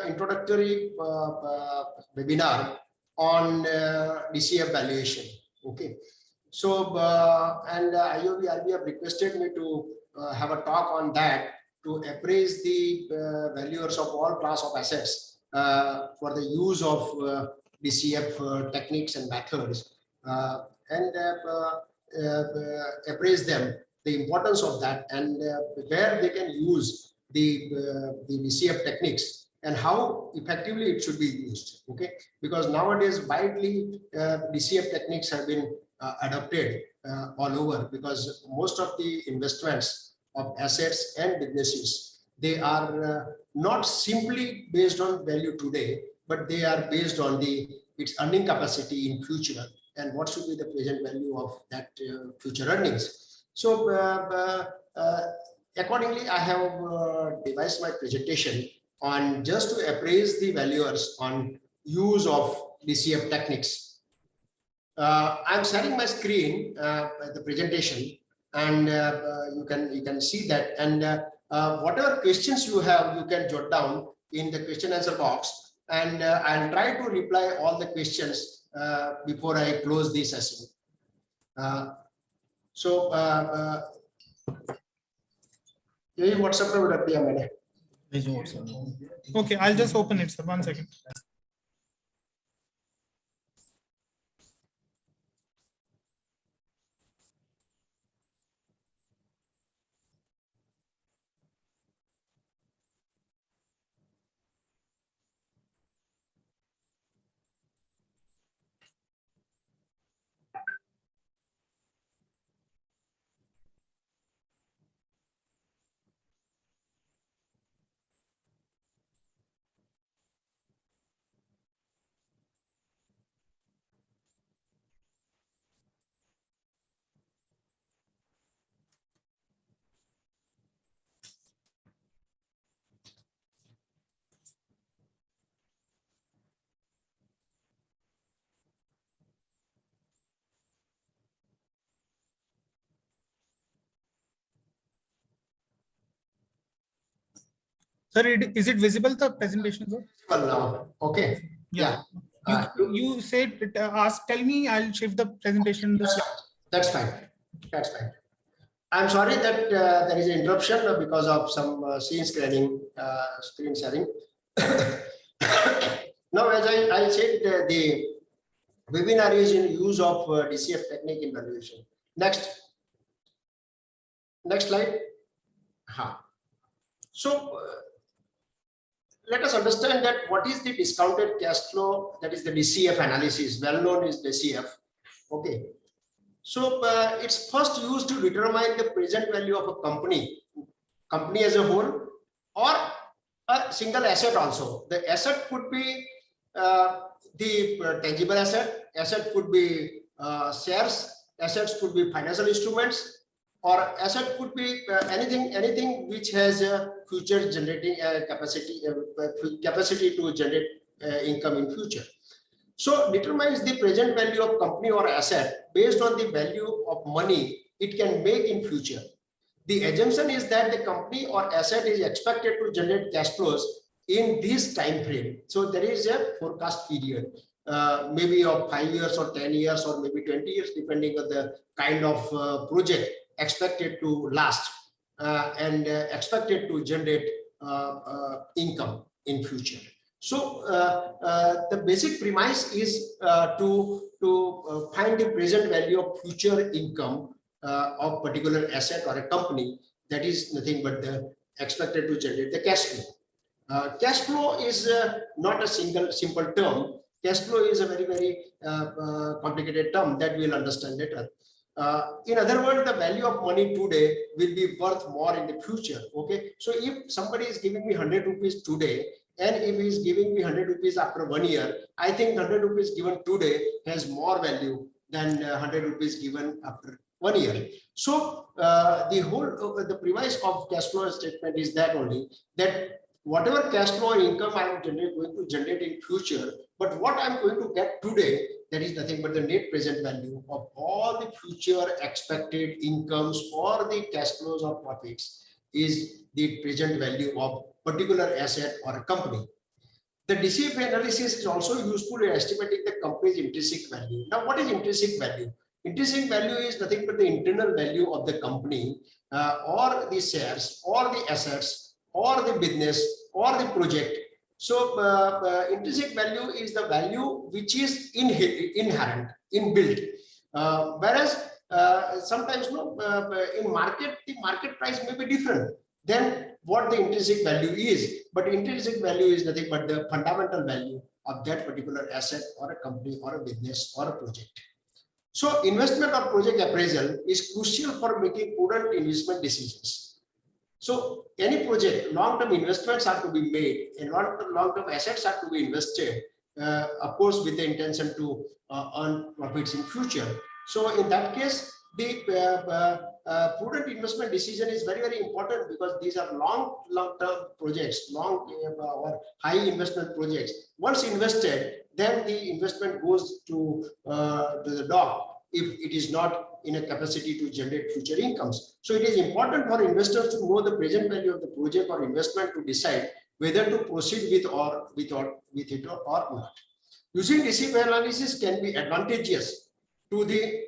introductory webinar on DCF valuation. Okay, so and IOB RB have requested me to have a talk on that to appraise the valuers of all class of assets for the use of DCF techniques and methods, and appraise them, the importance of that, and where they can use the DCF techniques and how effectively it should be used. Okay, because nowadays widely DCF techniques have been adopted all over, because most of the investments of assets and businesses, they are not simply based on value today, but they are based on its earning capacity in future and what should be the present value of that future earnings. So accordingly, I have devised my presentation on just to appraise the valuers on use of DCF techniques. I'm sharing my screen, the presentation, and you can see that. And whatever questions you have, you can jot down in the question answer box, and I'll try to reply all the questions before I close this session. ये WhatsApp पे रख दिया मैंने. Okay, I'll just open it, sir. 1 second. Sir, is it visible, the presentation, sir? Well, now, okay. Yeah. You said, tell me, I'll shift the presentation. That's fine. That's fine. I'm sorry that there is an interruption because of some screen sharing. Now, as I said, the webinar is in use of DCF technique in valuation. Next slide. So let us understand that what is the discounted cash flow, that is the DCF analysis, well known is DCF. Okay, so it's first used to determine the present value of a company as a whole, or a single asset also. The asset could be the tangible asset could be shares, assets could be financial instruments, or asset could be anything which has a future generating capacity to generate income in future. So determines the present value of company or asset based on the value of money it can make in future. The assumption is that the company or asset is expected to generate cash flows in this time frame. So there is a forecast period, maybe of 5 years or 10 years or maybe 20 years, depending on the kind of project expected to last and expected to generate income in future. So the basic premise is to find the present value of future income of particular asset or a company, that is nothing but the expected to generate the cash flow. Cash flow is not a simple term. Cash flow is a very complicated term that we'll understand later. In other words, the value of money today will be worth more in the future. Okay, so if somebody is giving me 100 rupees today, and if he is giving me 100 rupees after 1 year, I think 100 rupees given today has more value than 100 rupees given after 1 year. So the premise of cash flow statement is that only that whatever cash flow or income I am going to generate in future, but what I'm going to get today, that is nothing but the net present value of all the future expected incomes or the cash flows or profits is the present value of particular asset or a company. The DCF analysis is also useful in estimating the company's intrinsic value. Now, what is intrinsic value? Intrinsic value is nothing but the internal value of the company or the shares or the assets or the business or the project. So intrinsic value is the value which is inherent, inbuilt. Whereas sometimes in market, the market price may be different than what the intrinsic value is. But intrinsic value is nothing but the fundamental value of that particular asset or a company or a business or a project. So investment or project appraisal is crucial for making prudent investment decisions. So any project, long-term investments are to be made and long-term assets are to be invested, of course, with the intention to earn profits in future. So in that case, the prudent investment decision is very, very important because these are long-term projects, or high investment projects. Once invested, then the investment goes to the dog if it is not in a capacity to generate future incomes. So it is important for investors to know the present value of the project or investment to decide whether to proceed with it or not. Using DCF analysis can be advantageous to the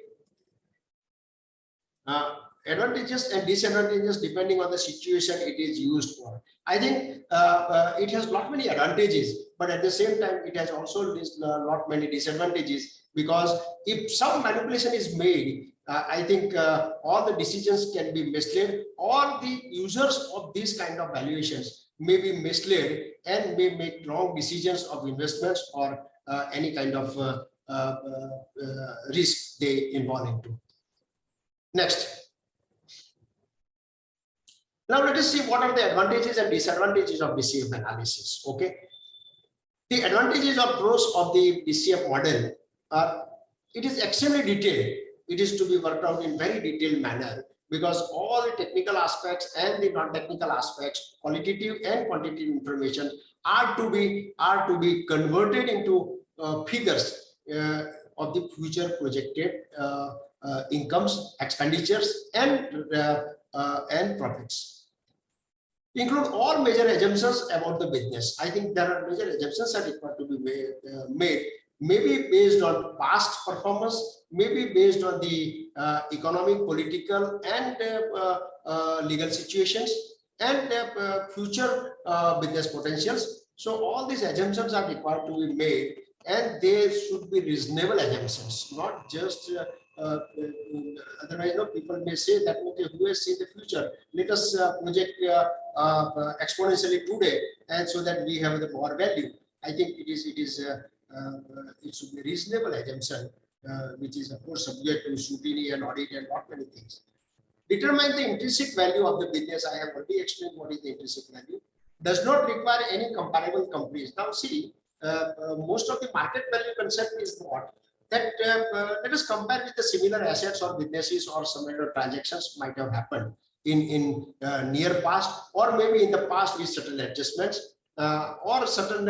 advantages and disadvantages depending on the situation it is used for. I think it has lot many advantages, but at the same time it has also lot many disadvantages, because if some manipulation is made, I think all the decisions can be misled, or the users of these kind of valuations may be misled and may make wrong decisions of investments or any kind of risk they involve into. Next. Now let us see what are the advantages and disadvantages of DCF analysis. Okay. The advantages or pros of the DCF model are, it is extremely detailed. It is to be worked out in very detailed manner, because all the technical aspects and the non-technical aspects, qualitative and quantitative information are to be converted into figures of the future projected incomes, expenditures, and profits. Include all major assumptions about the business. I think there are major assumptions that required to be made, maybe based on past performance, maybe based on the economic, political, and legal situations, and future business potentials. So all these assumptions are required to be made, and they should be reasonable assumptions, not just otherwise, people may say that, okay, who has seen the future? Let us project exponentially today, and so that we have the more value. I think it should be reasonable assumption, which is of course subject to scrutiny and audit and lot many things. Determine the intrinsic value of the business. I have already explained what is the intrinsic value. Does not require any comparable companies. Now see, most of the market value concept is what? That let us compare with the similar assets or businesses or some other transactions might have happened in near past, or maybe in the past with certain adjustments, or certain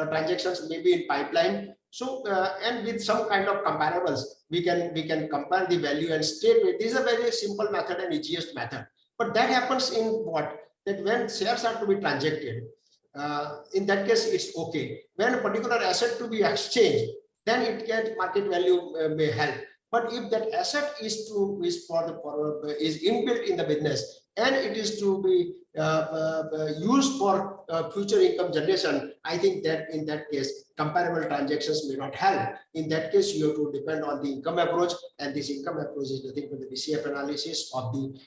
transactions maybe in pipeline. So and with some kind of comparables, we can compare the value and state. This is a very simple method and easiest method. But that happens in what? That when shares are to be transacted, in that case it's okay. When a particular asset to be exchanged, then it gets market value may help. But if that asset is inbuilt in the business and it is to be used for future income generation, I think that in that case comparable transactions may not help. In that case, you have to depend on the income approach, and this income approach is nothing but the DCF analysis of the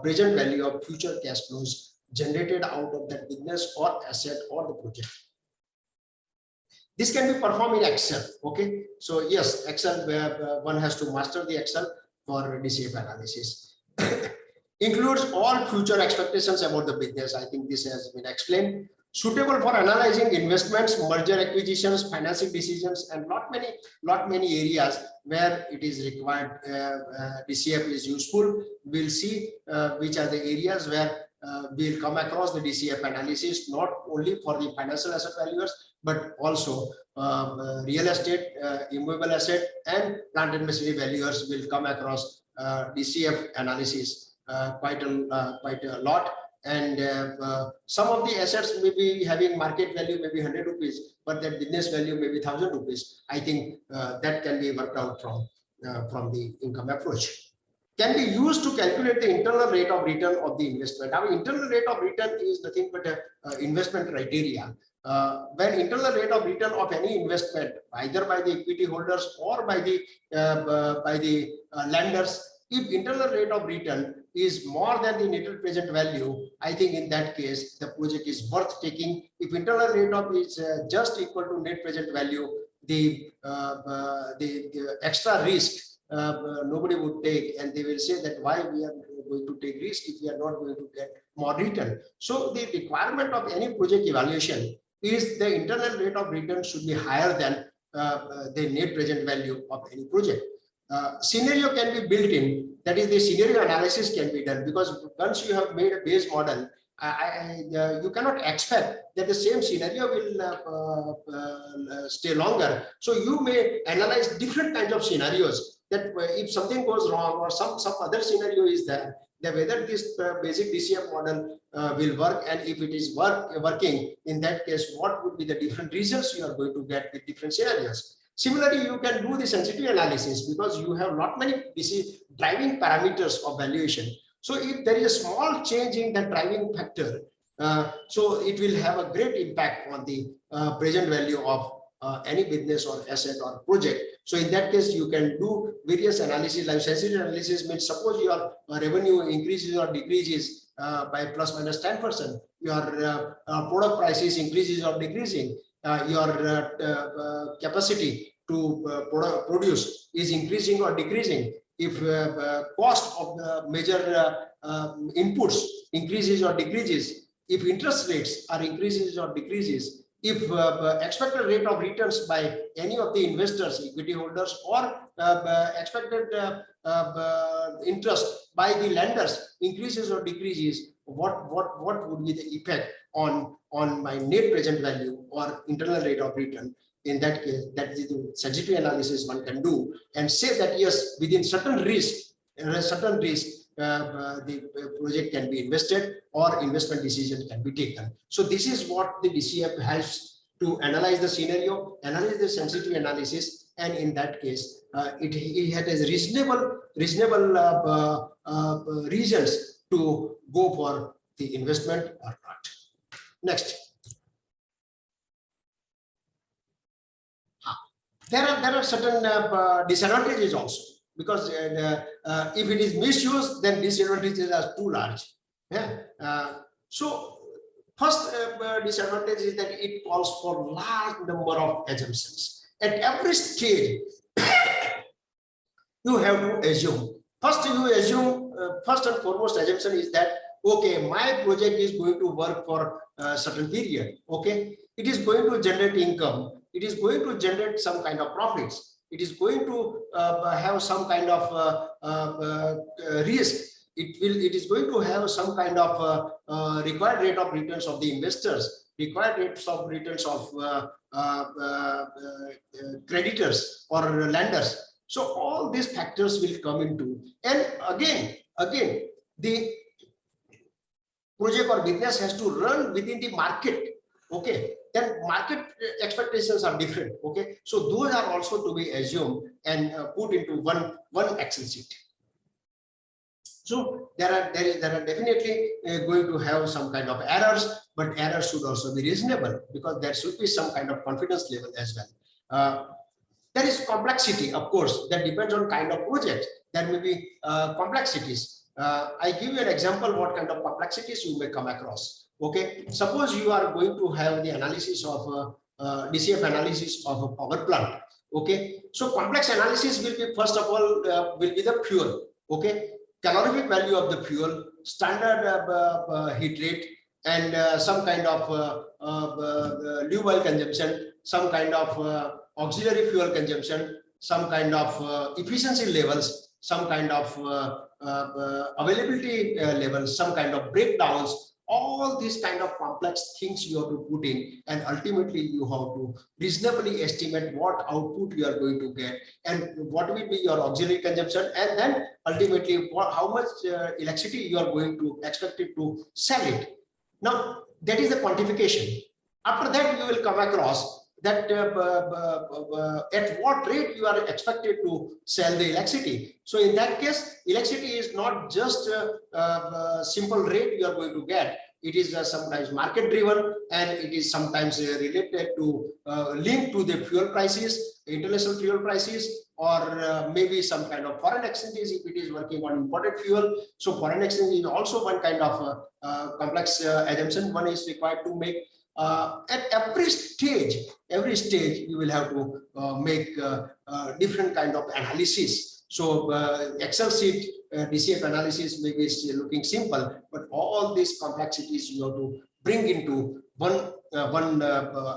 present value of future cash flows generated out of that business or asset or the project. This can be performed in Excel. Okay, so yes, Excel, where one has to master the Excel for DCF analysis. Includes all future expectations about the business. I think this has been explained. Suitable for analyzing investments, merger acquisitions, financing decisions, and lot many areas where it is required. DCF is useful. We'll see which are the areas where we'll come across the DCF analysis, not only for the financial asset valuers, but also real estate, immovable asset, and plant and machinery valuers will come across DCF analysis quite a lot. And some of the assets may be having market value maybe 100 rupees, but that business value may be 1,000 rupees. I think that can be worked out from the income approach. Can be used to calculate the internal rate of return of the investment. Our internal rate of return is nothing but a investment criteria. When internal rate of return of any investment, either by the equity holders or by the lenders, if internal rate of return is more than the net present value, I think in that case the project is worth taking. If internal rate of is just equal to net present value, the extra risk nobody would take, and they will say that why we are going to take risk if we are not going to get more return. So the requirement of any project evaluation is the internal rate of return should be higher than the net present value of any project. Scenario can be built in, that is the scenario analysis can be done, because once you have made a base model, you cannot expect that the same scenario will stay longer. So you may analyze different kinds of scenarios, that if something goes wrong or some other scenario is there, that whether this basic DCF model will work, and if it is working, in that case, what would be the different results you are going to get with different scenarios. Similarly, you can do the sensitivity analysis, because you have not many driving parameters of valuation. So if there is a small change in the driving factor, so it will have a great impact on the present value of any business or asset or project. So in that case, you can do various analysis. Like sensitivity analysis means, suppose your revenue increases or decreases by plus minus 10%, your product prices increases or decreasing, your capacity to produce is increasing or decreasing, if cost of the major inputs increases or decreases, if interest rates are increases or decreases, if expected rate of returns by any of the investors, equity holders, or expected interest by the lenders increases or decreases, what would be the effect on my net present value or internal rate of return. In that case, that is the sensitivity analysis one can do, and say that yes, within certain risk, the project can be invested or investment decision can be taken. So this is what the DCF helps to analyze the scenario, analyze the sensitivity analysis, and in that case, it has reasonable reasons to go for the investment or not. Next. There are certain disadvantages also, because if it is misused, then disadvantages are too large. Yeah. So first disadvantage is that it calls for large number of assumptions. At every stage, you have to assume. First, you assume, first and foremost assumption is that, okay, my project is going to work for a certain period. Okay, it is going to generate income. It is going to generate some kind of profits. It is going to have some kind of risk. It is going to have some kind of required rate of returns of the investors, required rates of returns of creditors or lenders. So all these factors will come into, and again, the project or business has to run within the market. Okay, then market expectations are different. Okay, so those are also to be assumed and put into one Excel sheet. So there are definitely going to have some kind of errors, but errors should also be reasonable, because there should be some kind of confidence level as well. There is complexity, of course, that depends on kind of project. There may be complexities. I give you an example what kind of complexities you may come across. Okay, suppose you are going to have the analysis of DCF analysis of a power plant. Okay, so complex analysis will be, first of all, will be the fuel. Okay, calorific value of the fuel, standard heat rate, and some kind of lube oil consumption, some kind of auxiliary fuel consumption, some kind of efficiency levels, some kind of availability levels, some kind of breakdowns. All these kind of complex things you have to put in, and ultimately you have to reasonably estimate what output you are going to get and what will be your auxiliary consumption, and then ultimately how much electricity you are going to expected to sell it. Now that is the quantification. After that, you will come across that at what rate you are expected to sell the electricity. So in that case, electricity is not just a simple rate you are going to get. It is sometimes market driven, and it is sometimes related to linked to the fuel prices, international fuel prices, or maybe some kind of foreign exchanges if it is working on imported fuel. So foreign exchange is also one kind of complex assumption one is required to make. At every stage you will have to make different kind of analysis. So Excel sheet DCF analysis maybe is looking simple, but all these complexities you have to bring into one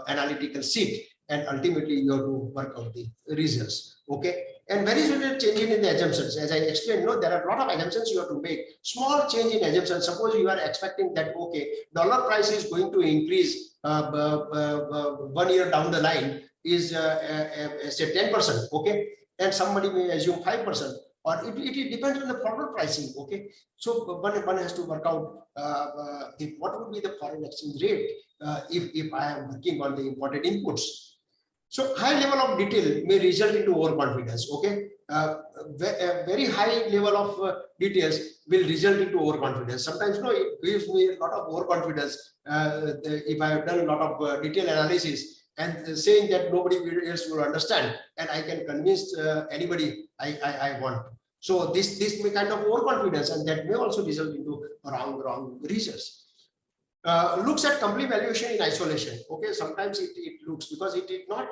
analytical sheet, and ultimately you have to work out the results. Okay, and very little changing in the assumptions. As I explained, there are a lot of assumptions you have to make. Small change in assumptions. Suppose you are expecting that dollar price is going to increase 1 year down the line is say 10%. Okay, and somebody may assume 5%. Or it depends on the forward pricing. Okay, so one has to work out what would be the foreign exchange rate if I am working on the imported inputs. So high level of detail may result into overconfidence. Okay, a very high level of details will result into overconfidence. Sometimes it gives me a lot of overconfidence if I have done a lot of detailed analysis, and saying that nobody else will understand, and I can convince anybody I want. So this may kind of overconfidence, and that may also result into wrong results. Looks at company valuation in isolation. Okay, sometimes it looks, because it is not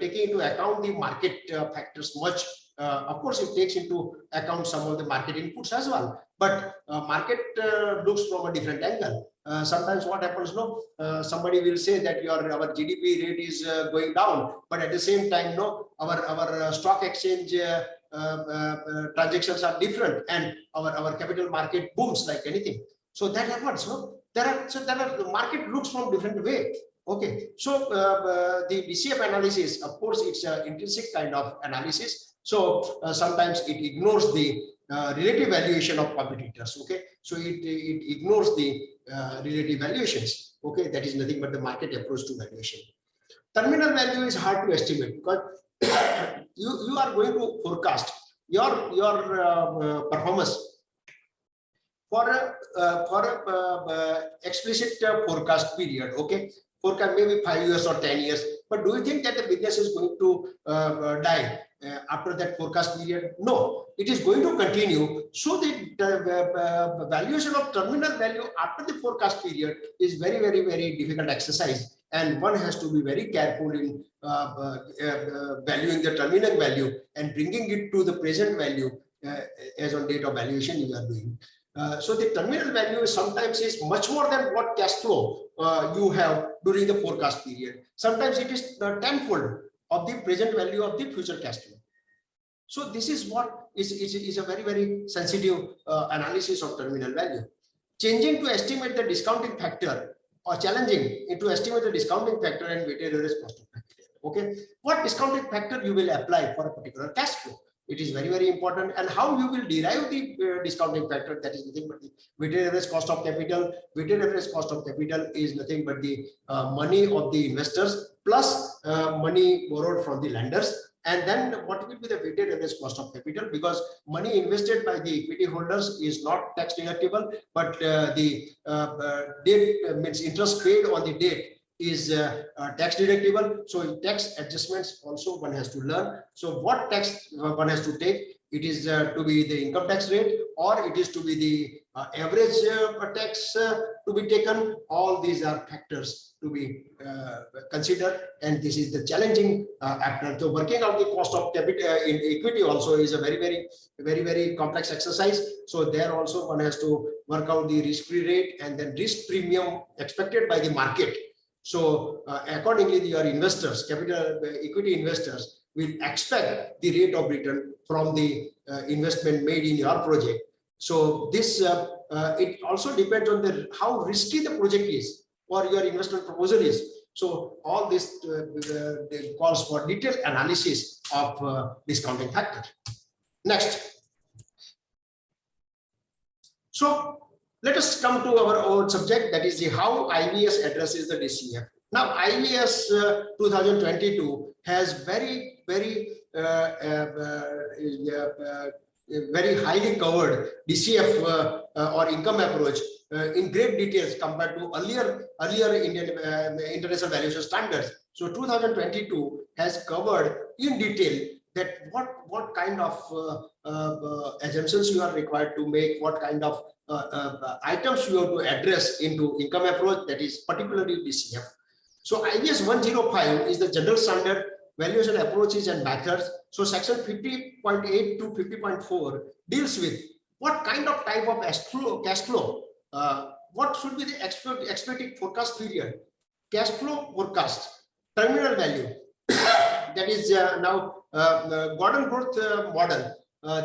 taking into account the market factors much. Of course, it takes into account some of the market inputs as well, but market looks from a different angle. Sometimes what happens, somebody will say that our GDP rate is going down, but at the same time, our stock exchange transactions are different, and our capital market booms like anything. So that happens. The market looks from different way. Okay, so the DCF analysis, of course, it's an intrinsic kind of analysis. So sometimes it ignores the relative valuation of competitors. Okay, so it ignores the relative valuations. Okay, that is nothing but the market approach to valuation. Terminal value is hard to estimate, because you are going to forecast your performance for a explicit forecast period. Okay, forecast maybe 5 years or 10 years. But do you think that the business is going to die after that forecast period? No, it is going to continue. So the valuation of terminal value after the forecast period is very, very, very difficult exercise, and one has to be very careful in valuing the terminal value and bringing it to the present value as on date of valuation you are doing. So the terminal value sometimes is much more than what cash flow you have during the forecast period. Sometimes it is tenfold of the present value of the future cash flow. So this is what is a very, very sensitive analysis of terminal value. Changing to estimate the discounting factor, or challenging to estimate the discounting factor and weighted average cost of capital. Okay, what discounting factor you will apply for a particular cash flow? It is very, very important, and how you will derive the discounting factor, that is nothing but the weighted average cost of capital. Weighted average cost of capital is nothing but the money of the investors plus money borrowed from the lenders. And then what will be the weighted average cost of capital? Because money invested by the equity holders is not tax deductible, but the debt means interest paid on the debt is tax deductible. So tax adjustments also one has to learn. So what tax one has to take? It is to be the income tax rate, or it is to be the average tax to be taken. All these are factors to be considered, and this is the challenging factor. So working out the cost of capital in equity also is a very complex exercise. So there also one has to work out the risk-free rate and then risk premium expected by the market. So accordingly, your investors, capital equity investors, will expect the rate of return from the investment made in your project. So this it also depends on how risky the project is or your investment proposal is. So all this calls for detailed analysis of discounting factor. Next, So let us come to our own subject, that is the how IBS addresses the DCF. Now IBS 2022 has very highly covered DCF or income approach in great details compared to earlier Indian international valuation standards. So 2022 has covered in detail that what kind of assumptions you are required to make, what kind of items you have to address into income approach, that is particularly DCF. So IBS 105 is the general standard valuation approaches and methods. So section 50.8 to 50.4 deals with what kind of type of cash flow, what should be the expected forecast period, cash flow forecast, terminal value. That is now Gordon Growth model.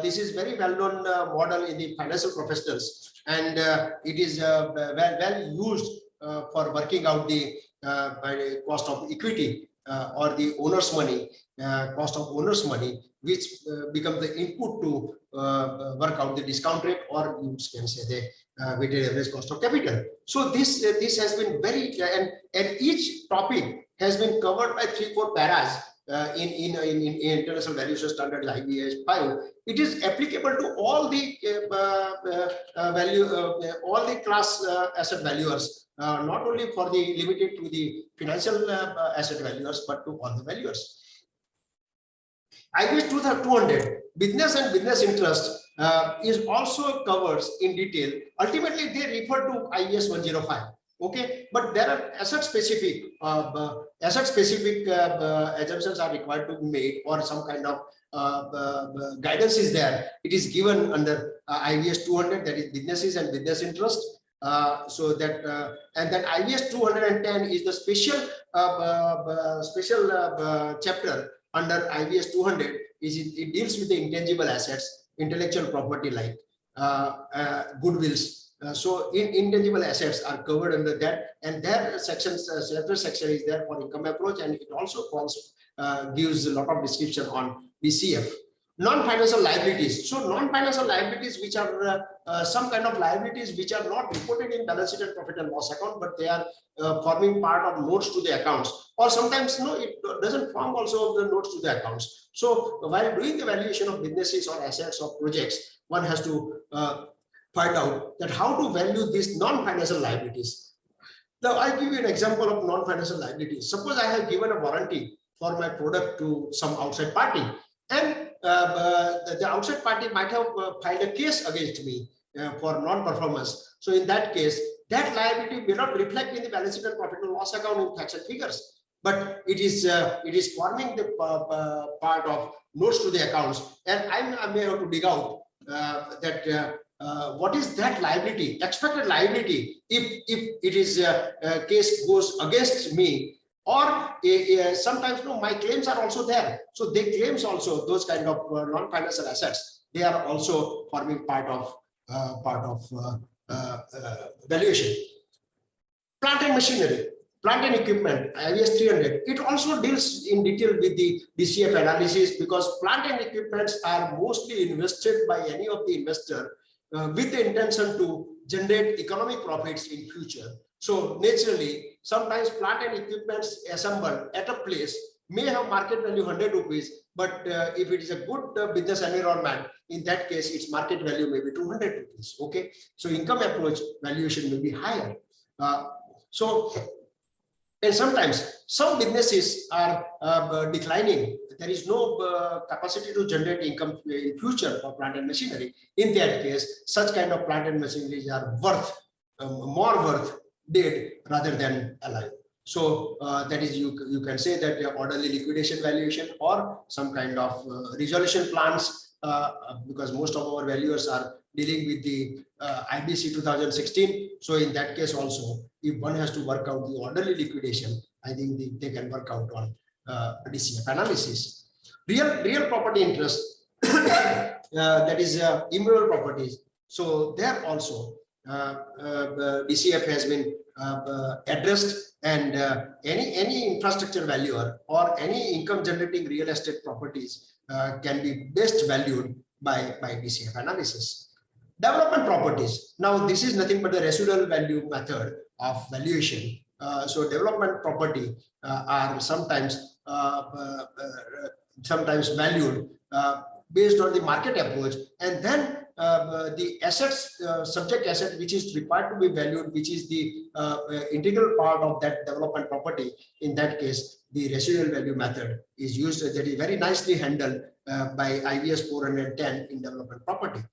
This is very well-known model in the financial professionals, and it is well used for working out the cost of equity or the owner's money, cost of owner's money, which becomes the input to work out the discount rate, or you can say the weighted average cost of capital. So this has been very, and each topic has been covered by 3-4 paras in international valuation standards IBS 5. It is applicable to all the all the class asset valuers, not only for the limited to the financial asset valuers, but to all the valuers. IBS 200 business and business interest is also covers in detail. Ultimately, they refer to IBS 105. Okay, but there are asset specific assumptions are required to be made, or some kind of guidance is there. It is given under IBS 200, that is businesses and business interest. So that and then IBS 210 is the special chapter under IBS 200. It deals with the intangible assets, intellectual property like goodwills. So intangible assets are covered under that, and their sections, separate section is there for income approach, and it also gives a lot of description on DCF. Non-financial liabilities. So non-financial liabilities, which are some kind of liabilities which are not reported in balance sheet and profit and loss account, but they are forming part of notes to the accounts, or sometimes no, it doesn't form also the notes to the accounts. So while doing the valuation of businesses or assets or projects, one has to find out that how to value these non-financial liabilities. Now, I give you an example of non-financial liabilities. Suppose I have given a warranty for my product to some outside party, and the outside party might have filed a case against me for non-performance. So in that case, that liability may not reflect in the balance sheet and profit and loss account in facts and figures, but it is forming the part of notes to the accounts, and I may have to dig out that. What is that liability, expected liability, if it is case goes against me, or sometimes no, my claims are also there. So they claims also, those kind of non-financial assets, they are also forming part of valuation. Plant and machinery, plant and equipment, IBS 300, it also deals in detail with the DCF analysis, because plant and equipments are mostly invested by any of the investor with the intention to generate economic profits in future. So naturally, sometimes plant and equipment assembled at a place may have market value 100 rupees, but if it is a good business environment, in that case, its market value may be 200 rupees. Okay, so income approach valuation may be higher. And sometimes some businesses are declining. There is no capacity to generate income in future for plant and machinery. In that case, such kind of plant and machinery are more worth dead rather than alive. So that is, you can say that orderly liquidation valuation, or some kind of resolution plans, because most of our valuers are dealing with the IBC 2016. So in that case also, if one has to work out the orderly liquidation, I think they can work out on DCF analysis. Real property interest, that is immovable properties. So there also DCF has been addressed, and any infrastructure valuer or any income generating real estate properties can be best valued by DCF analysis. Development properties. Now, this is nothing but the residual value method of valuation. So development property are sometimes valued based on the market approach, and then the assets, subject asset, which is required to be valued, which is the integral part of that development property. In that case, the residual value method is used. That is very nicely handled by IVS 410 in development property.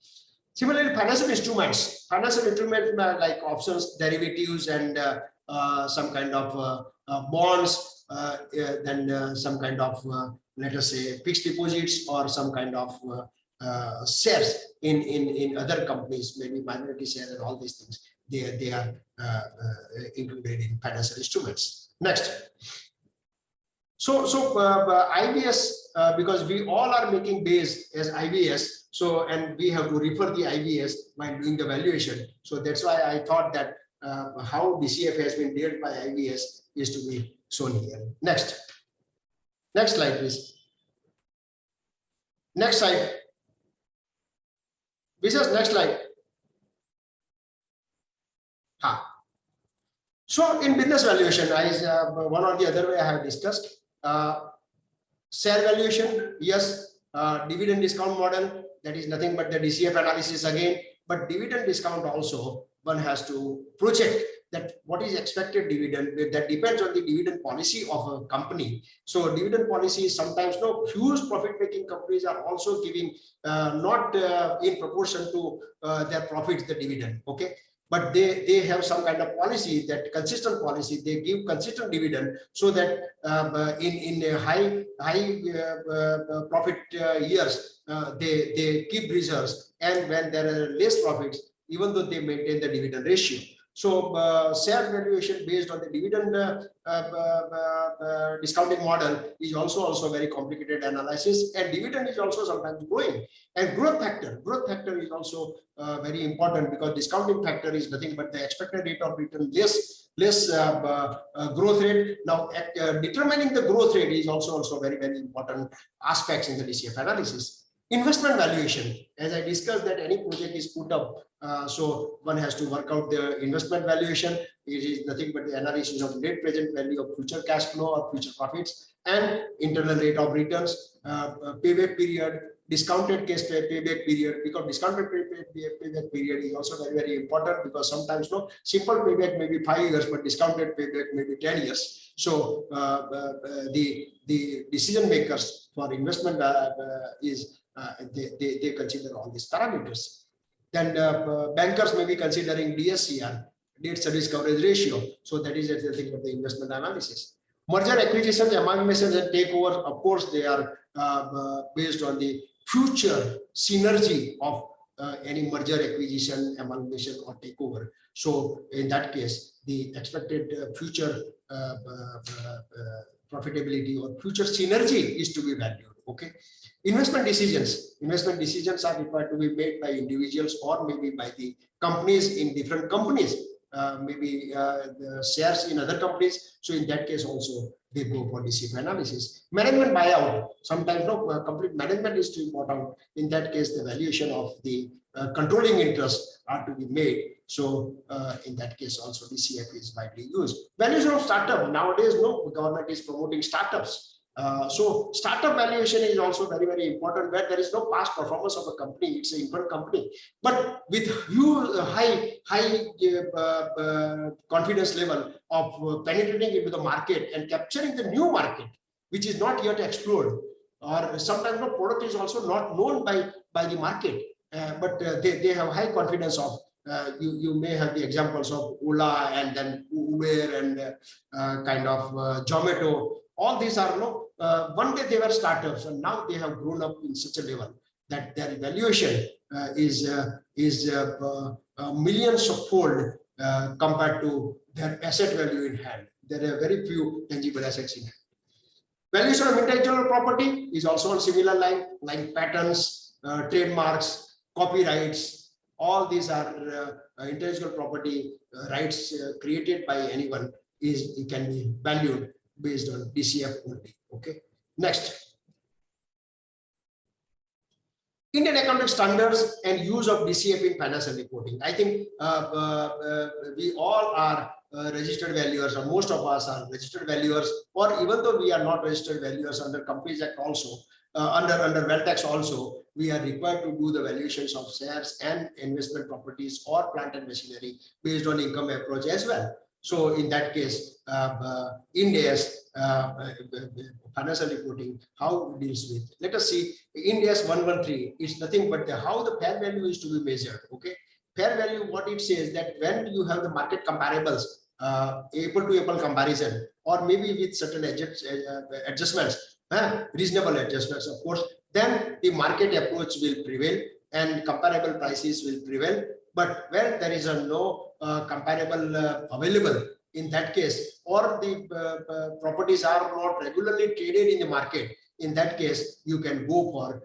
Similarly, financial instruments like options, derivatives, and some kind of bonds, then some kind of let us say fixed deposits, or some kind of shares in other companies, maybe minority share and all these things. They are included in financial instruments. Next. So IVS, because we all are making base as IVS, so, and we have to refer the IVS while doing the valuation. So that's why I thought that how DCF has been dealt by IVS is to be shown here. Next slide, please. Next slide. Next slide. So in business valuation, one or the other way I have discussed. Share valuation, yes. Dividend discount model, that is nothing but the DCF analysis again. But dividend discount also, one has to project that what is expected dividend. That depends on the dividend policy of a company. So dividend policy is sometimes huge profit-making companies are also giving not in proportion to their profits the dividend. Okay. But they have some kind of policy, that consistent policy. They give consistent dividend, so that in high profit years they keep reserves, and when there are less profits, even though they maintain the dividend ratio. So share valuation based on the dividend discounting model is also very complicated analysis, and dividend is also sometimes growing. And growth factor is also very important, because discounting factor is nothing but the expected rate of return less growth rate. Now determining the growth rate is also very important aspects in the DCF analysis. Investment valuation, as I discussed, that any project is put up, so one has to work out the investment valuation. It is nothing but the analysis of net present value of future cash flow or future profits, and internal rate of returns, payback period, discounted cash payback period, because discounted payback period is also very important, because sometimes simple payback may be 5 years, but discounted payback may be 10 years. So the decision makers for investment they consider all these parameters. Then bankers may be considering DSCR, debt service coverage ratio. So that is the thing of the investment analysis. Merger, acquisitions, amalgamations, and takeover, of course, they are based on the future synergy of any merger, acquisition, amalgamation, or takeover. So in that case, the expected future profitability or future synergy is to be valued. Okay. Investment decisions are required to be made by individuals, or maybe by the companies in different companies, maybe the shares in other companies. So in that case also they go for DCF analysis. Management buyout, sometimes complete management is to be bought out. In that case, the valuation of the controlling interests are to be made. So in that case also DCF is widely used. Valuation of startup, nowadays government is promoting startups. So startup valuation is also very important, where there is no past performance of a company. It's an important company, but with huge high confidence level of penetrating into the market and capturing the new market, which is not yet explored, or sometimes the product is also not known by the market, but they have high confidence of. You may have the examples of Ola, and then Uber, and kind of Zomato. All these are one day they were startups, and now they have grown up in such a level that their valuation is millions of fold compared to their asset value in hand. There are very few tangible assets in hand. Valuation of intellectual property is also on similar line, like patents, trademarks, copyrights. All these are intellectual property rights created by anyone. It can be valued based on DCF only. Okay. Next. Indian accounting standards and use of DCF in financial reporting. I think we all are registered valuers, or most of us are registered valuers, or even though we are not registered valuers under Companies Act also, under Wealth Tax also, we are required to do the valuations of shares and investment properties or plant and machinery based on income approach as well. So in that case, Ind AS financial reporting, how it deals with. Let us see, Ind AS 113 is nothing but how the fair value is to be measured. Okay, fair value, what it says that when you have the market comparables, apple to apple comparison, or maybe with certain adjustments, reasonable adjustments, of course, then the market approach will prevail and comparable prices will prevail. But where there is a no comparable available, in that case, or the properties are not regularly traded in the market, in that case, you can go for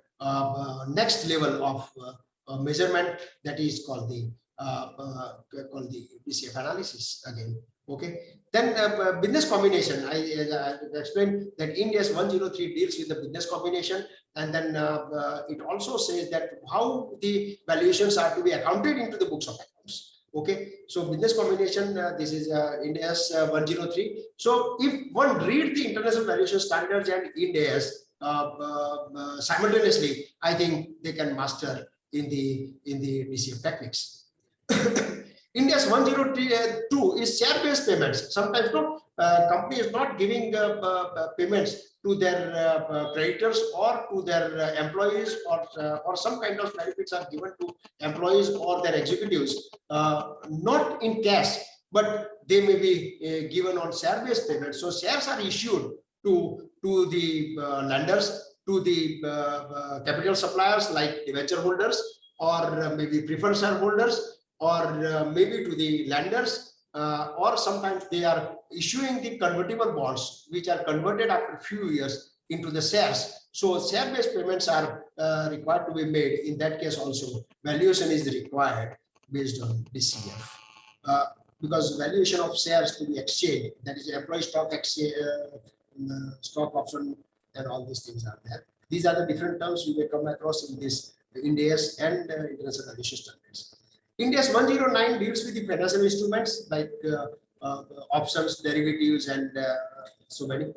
next level of measurement, that is called the DCF analysis again. Okay, then business combination. I explained that Ind AS 103 deals with the business combination, and then it also says that how the valuations are to be accounted into the books of accounts. Okay, so business combination, this is Ind AS 103. So if one read the international valuation standards and Ind AS simultaneously, I think they can master in the DCF techniques. Ind AS 102 is share-based payments. Sometimes no company is not giving payments to their creditors or to their employees, or some kind of benefits are given to employees or their executives, not in cash, but they may be given on share-based payments. So shares are issued to the lenders, to the capital suppliers like debenture holders, or maybe preferred shareholders, or maybe to the lenders, or sometimes they are issuing the convertible bonds, which are converted after a few years into the shares. So share-based payments are required to be made. In that case also, valuation is required based on DCF. Because valuation of shares to be exchanged, that is employee stock exchange, stock option, and all these things are there. These are the different terms you may come across in this Ind AS and international valuation standards. Ind AS 109 deals with the financial instruments like options, derivatives, and so many.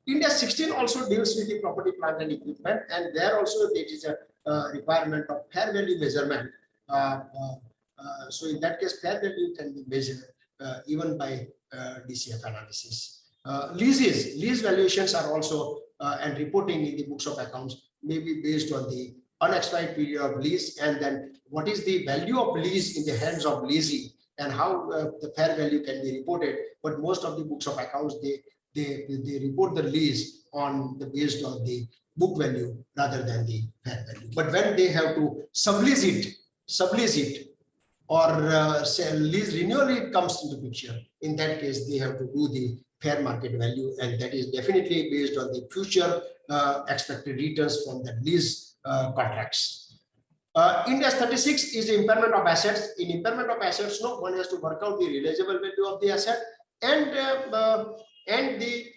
Ind AS 16 also deals with the property, plant, and equipment, and there also there is a requirement of fair value measurement. So in that case, fair value can be measured even by DCF analysis. Lease valuations are also and reporting in the books of accounts may be based on the unexpired period of lease, and then what is the value of lease in the hands of leasing, and how the fair value can be reported. But most of the books of accounts, they report the lease on the based on the book value rather than the fair value. But when they have to sublease it, or say lease renewal, it comes into picture. In that case, they have to do the fair market value, and that is definitely based on the future expected returns from the lease contracts. Ind AS 36 is the impairment of assets. In impairment of assets, no one has to work out the realizable value of the asset and the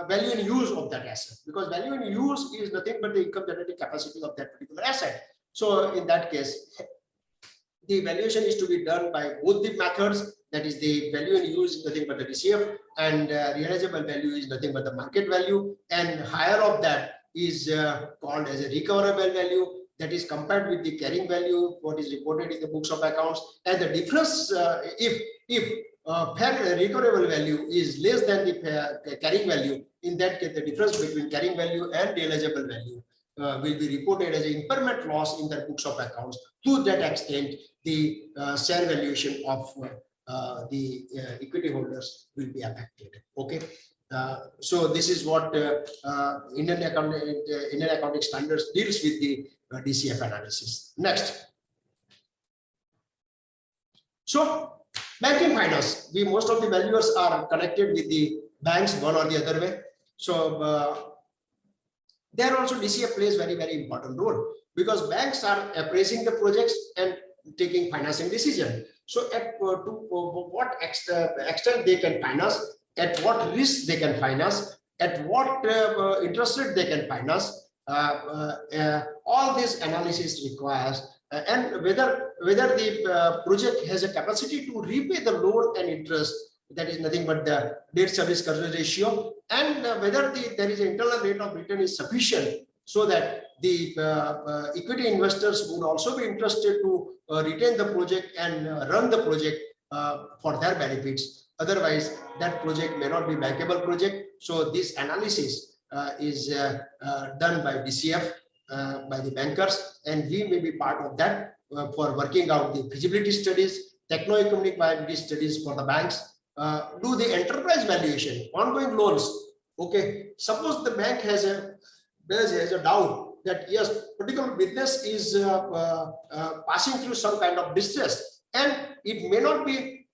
value in use of that asset, because value in use is nothing but the income generating capacity of that particular asset. So in that case, the valuation is to be done by both the methods. That is, the value in use is nothing but the DCF, and realizable value is nothing but the market value, and higher of that is called as a recoverable value, that is compared with the carrying value, what is reported in the books of accounts. And the difference, if fair recoverable value is less than the carrying value, in that case, the difference between carrying value and realizable value will be reported as an impairment loss in the books of accounts. To that extent, the share valuation of the equity holders will be affected. Okay. So this is what Indian accounting standards deals with the DCF analysis. Next. So banking finance, most of the valuers are connected with the banks one or the other way. So there also DCF plays very, very important role, because banks are appraising the projects and taking financing decision. So at to what extent they can finance, at what risk they can finance, at what interest rate they can finance, all this analysis requires, and whether the project has a capacity to repay the loan and interest, that is nothing but the debt service coverage ratio, and whether there is an internal rate of return is sufficient so that the equity investors would also be interested to retain the project and run the project for their benefits. Otherwise, that project may not be bankable project. So this analysis is done by DCF, by the bankers, and we may be part of that for working out the feasibility studies, techno-economic viability studies for the banks, do the enterprise valuation, ongoing loans. Okay, suppose the bank has a doubt that yes, particular business is passing through some kind of distress, and it may not be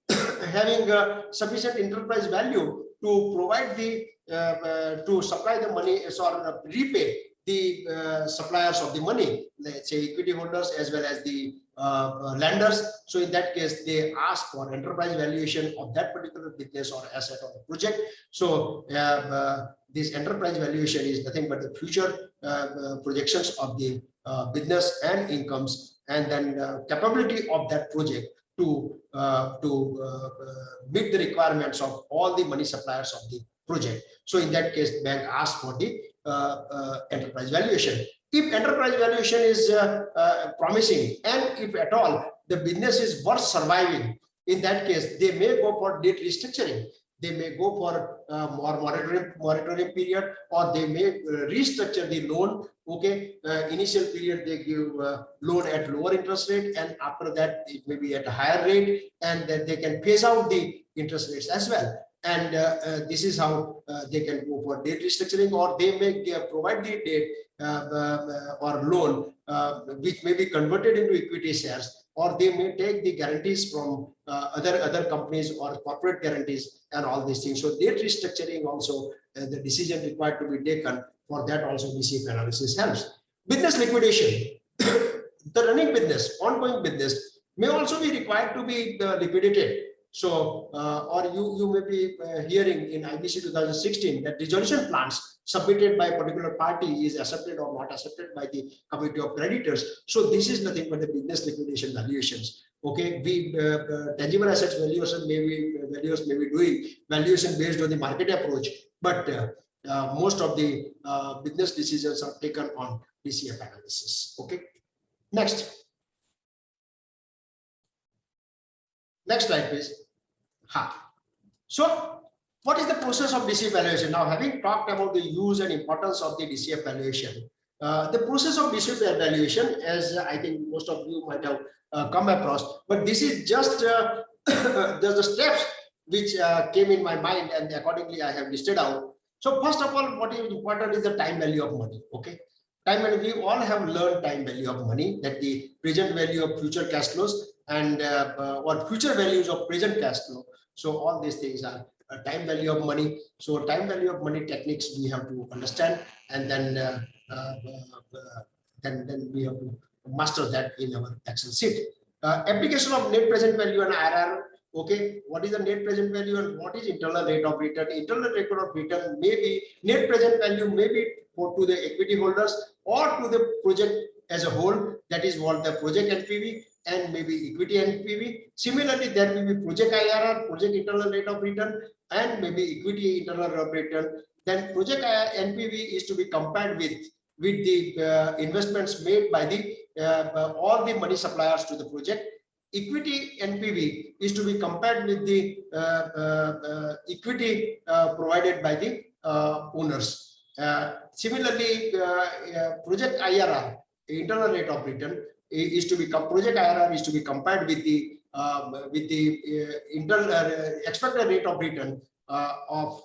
having sufficient enterprise value to provide the to supply the money or repay the suppliers of the money, let's say equity holders as well as the lenders. So in that case, they ask for enterprise valuation of that particular business or asset or project. So this enterprise valuation is nothing but the future projections of the business and incomes, and then capability of that project to meet the requirements of all the money suppliers of the project. So in that case, bank asks for the enterprise valuation. If enterprise valuation is promising, and if at all the business is worth surviving, in that case they may go for debt restructuring. They may go for more moratorium period, or they may restructure the loan. Okay, initial period they give loan at lower interest rate, and after that it may be at a higher rate, and then they can phase out the interest rates as well. And this is how they can go for debt restructuring, or they may provide the debt or loan which may be converted into equity shares, or they may take the guarantees from other companies or corporate guarantees and all these things. So debt restructuring also, the decision required to be taken for that also DCF analysis helps. Business liquidation, the running business, ongoing business may also be required to be liquidated. So, or you may be hearing in IBC 2016 that resolution plans submitted by a particular party is accepted or not accepted by the committee of creditors. So this is nothing but the business liquidation valuations. Okay, we tangible assets valuation valuers may be doing valuation based on the market approach, but most of the business decisions are taken on DCF analysis. Okay, next slide, please. So what is the process of DCF valuation? Now, having talked about the use and importance of the DCF valuation, the process of DCF valuation, as I think most of you might have come across, but this is just the steps which came in my mind, and accordingly I have listed out. So first of all, what is important is the time value of money. Okay, time value, we all have learned time value of money, that the present value of future cash flows and what future values of present cash flow. So all these things are time value of money. So time value of money techniques we have to understand, and then we have to master that in our Excel sheet. Application of net present value and IRR. Okay, what is the net present value and what is internal rate of return? Internal rate of return may be net present value, may be to the equity holders or to the project as a whole, that is what the project NPV and maybe equity NPV. Similarly, there will be project IRR, project internal rate of return, and maybe equity internal rate of return. Then project NPV is to be compared with the investments made by the all the money suppliers to the project. Equity NPV is to be compared with the equity provided by the owners. Similarly, project IRR, internal rate of return, is to be project IRR is to be compared with the internal expected rate of return of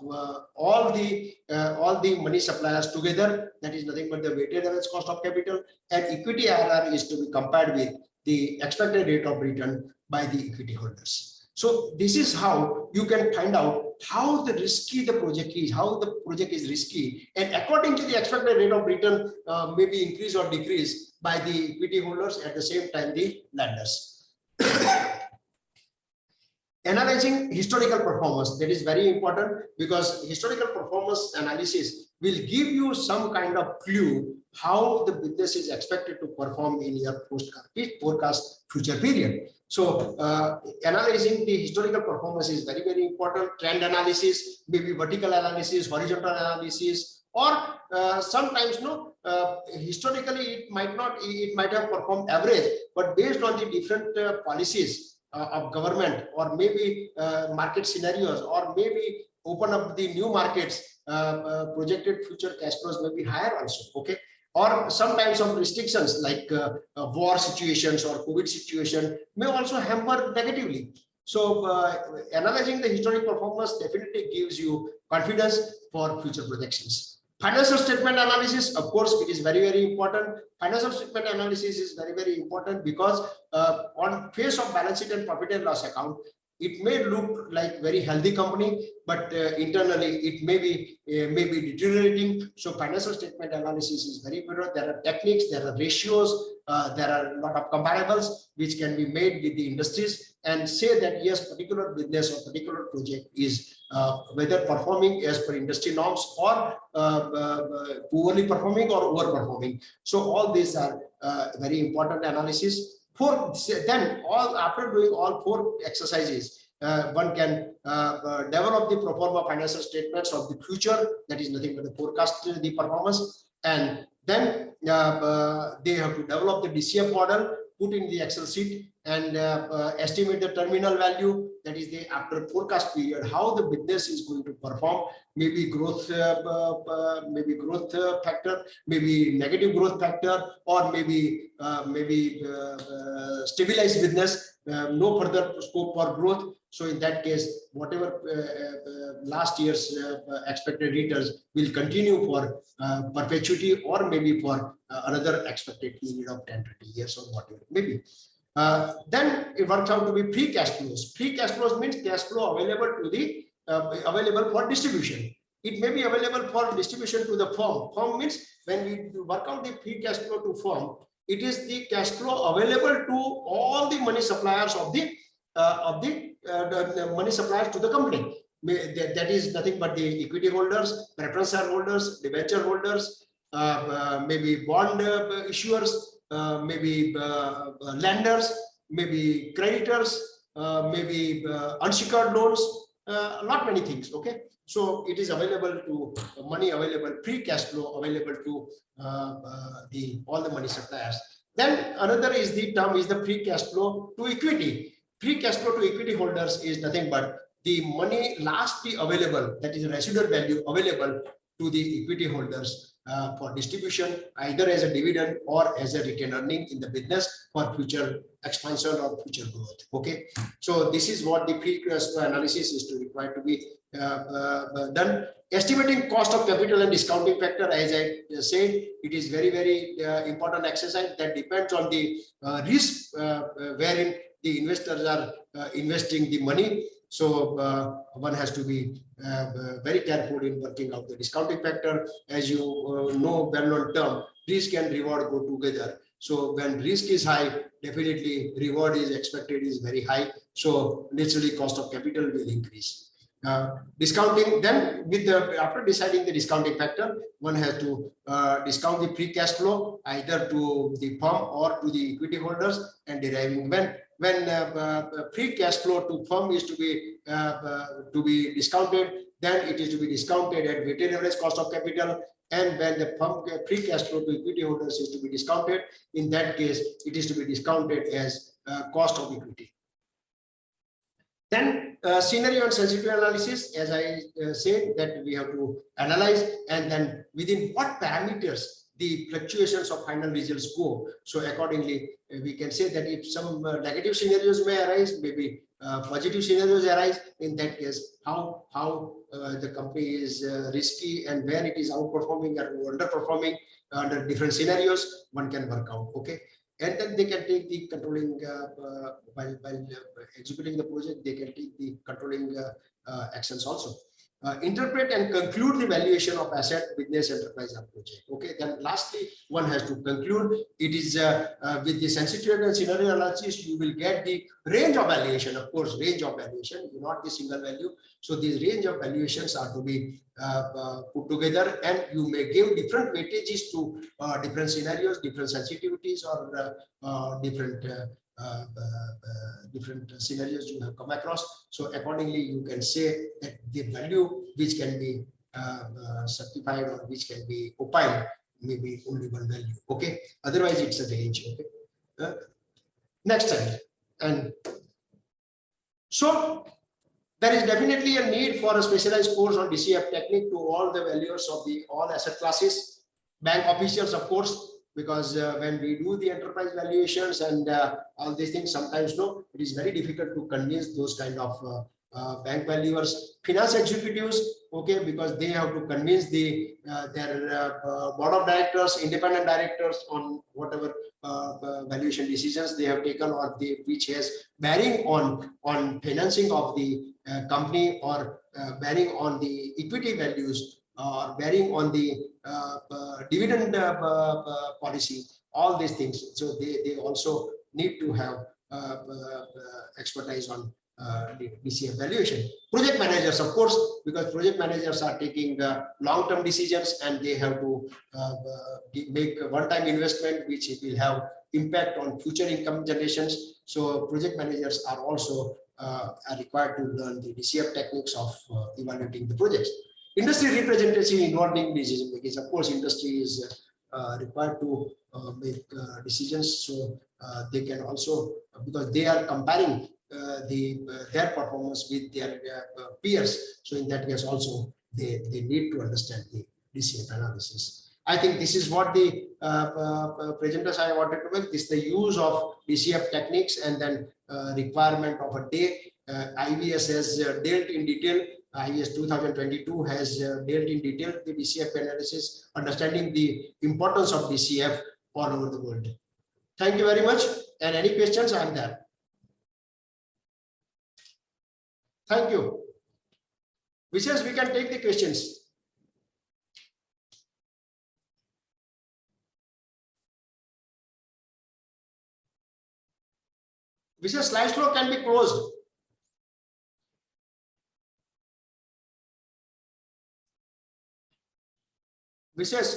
all the money suppliers together. That is nothing but the weighted average cost of capital, and equity IRR is to be compared with the expected rate of return by the equity holders. So this is how you can find out how the risky the project is, how the project is risky, and according to the expected rate of return may be increase or decrease by the equity holders, at the same time the lenders. Analyzing historical performance, that is very important, because historical performance analysis will give you some kind of clue how the business is expected to perform in your forecast future period. So analyzing the historical performance is very, very important. Trend analysis, maybe vertical analysis, horizontal analysis, or sometimes historically it might have performed average, but based on the different policies of government, or maybe market scenarios, or maybe open up the new markets, projected future cash flows may be higher also. Okay. Or sometimes some restrictions like war situations or COVID situation may also hamper negatively. So analyzing the historic performance definitely gives you confidence for future projections. Financial statement analysis, of course, it is very, very important. Financial statement analysis is very, very important because on face of balance sheet and profit and loss account, it may look like very healthy company, but internally it may be deteriorating. So financial statement analysis is very important. There are techniques, there are ratios, there are a lot of comparables which can be made with the industries and say that yes, particular business or particular project is whether performing as per industry norms or poorly performing or overperforming. So all these are very important analysis. After doing all four exercises, one can develop the pro forma financial statements of the future, that is nothing but the forecast the performance, and then they have to develop the DCF model, put in the Excel sheet, and estimate the terminal value, that is the after forecast period, how the business is going to perform, maybe growth factor, maybe negative growth factor, or maybe stabilized business, no further scope for growth. So in that case, whatever last year's expected returns will continue for perpetuity, or maybe for another expected period of 10-20 years or whatever maybe. Then it works out to be free cash flows. Free cash flows means cash flow available to the available for distribution. It may be available for distribution to the firm. Firm means when we work out the free cash flow to firm, it is the cash flow available to all the money suppliers of the money suppliers to the company. That is nothing but the equity holders, preference shareholders, debenture holders, maybe bond issuers, maybe lenders, maybe creditors, maybe unsecured loans, not many things. Okay, so it is available to money available, free cash flow available to all the money suppliers. Then another is the term is the free cash flow to equity. Free cash flow to equity holders is nothing but the money lastly available, that is residual value available to the equity holders for distribution, either as a dividend or as a retained earning in the business for future expansion or future growth. Okay, so this is what the free cash flow analysis is required to be done. Estimating cost of capital and discounting factor, as I said, it is very, very important exercise that depends on the risk wherein the investors are investing the money. So one has to be very careful in working out the discounting factor. As you know, well-known term, risk and reward go together. So when risk is high, definitely reward is expected is very high. So naturally, cost of capital will increase. Discounting, then with the after deciding the discounting factor, one has to discount the free cash flow either to the firm or to the equity holders, and deriving when free cash flow to firm is to be discounted, then it is to be discounted at weighted average cost of capital. And when the firm free cash flow to equity holders is to be discounted, in that case it is to be discounted as cost of equity. Then scenario and sensitivity analysis, as I said, that we have to analyze, and then within what parameters the fluctuations of final results go. So accordingly, we can say that if some negative scenarios may arise, maybe positive scenarios arise, in that case, how the company is risky and where it is outperforming or underperforming under different scenarios, one can work out. Okay. And then they can take the controlling, while executing the project, they can take the controlling actions also. interpret and conclude the valuation of asset, business, enterprise, or project. Okay, then lastly, one has to conclude. It is with the sensitivity and scenario analysis, you will get the range of valuation. Of course, range of valuation, not the single value. So these range of valuations are to be put together, and you may give different weightages to different scenarios, different sensitivities, or different scenarios you have come across. So accordingly, you can say that the value which can be certified or which can be opined may be only one value. Okay, otherwise it's a range. Okay, next slide. And so there is definitely a need for a specialized course on DCF technique to all the valuers of the all asset classes, bank officials, of course, because when we do the enterprise valuations and all these things, sometimes it is very difficult to convince those kind of bank valuers, finance executives, okay, because they have to convince their board of directors, independent directors on whatever valuation decisions they have taken, or which has bearing on financing of the company, or bearing on the equity values, or bearing on the dividend policy, all these things. So they also need to have expertise on DCF valuation. Project managers, of course, because project managers are taking long-term decisions, and they have to make a one-time investment which will have impact on future income generations. So project managers are also are required to learn the DCF techniques of evaluating the projects. Industry representative involving decision making. Of course, industry is required to make decisions, so they can also, because they are comparing their performance with their peers. So in that case also, they need to understand the DCF analysis. I think this is what the presenters I wanted to make. This is the use of DCF techniques, and then requirement of a day. IBS has dealt in detail. IBS 2022 has dealt in detail the DCF analysis, understanding the importance of DCF all over the world. Thank you very much. And any questions? I am there. Thank you. Vishesh, we can take the questions. Vishesh, slideshow can be closed. Vishesh.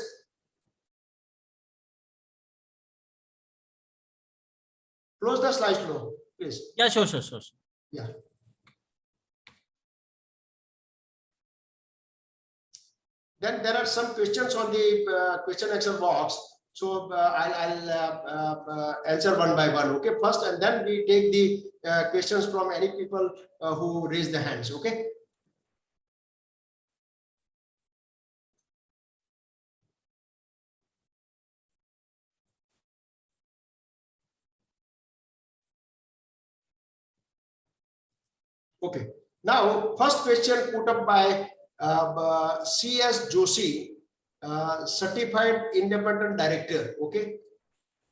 Close the slideshow, please. Yeah, sure. Yeah. Then there are some questions on the question answer box. So I'll answer one by one. Okay, first, and then we take the questions from any people who raise their hands. Okay. Okay. Now, first question put up by C.S. Joshi, Certified Independent Director. Okay.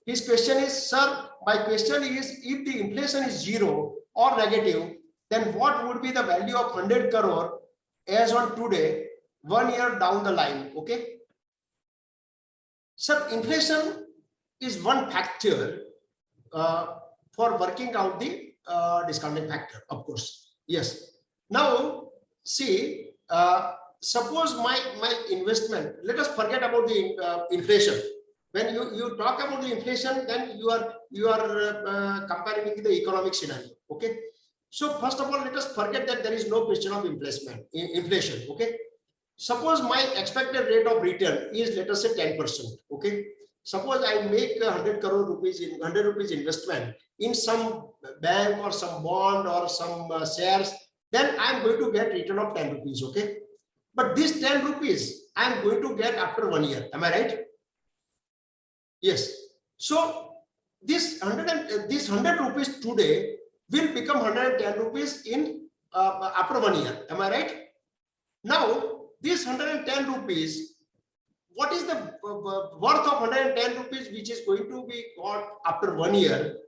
His question is, sir, my question is, if the inflation is 0 or negative, then what would be the value of 100 crore as on today, 1 year down the line? Okay. Sir, inflation is one factor for working out the discounting factor, of course. Yes. Now, see, suppose my investment, let us forget about the inflation. When you talk about the inflation, then you are comparing with the economic scenario. Okay. So first of all, let us forget that there is no question of inflation. Okay. Suppose my expected rate of return is, let us say, 10%. Okay. Suppose I make 100 crore rupees in 100 rupees investment in some bank or some bond or some shares, then I'm going to get return of 10 rupees. Okay. But this 10 rupees I'm going to get after 1 year. Am I right? Yes. So this 100 rupees today will become 110 rupees in after 1 year. Am I right? Now, this 110 rupees, what is the worth of 110 rupees which is going to be got after 1 year?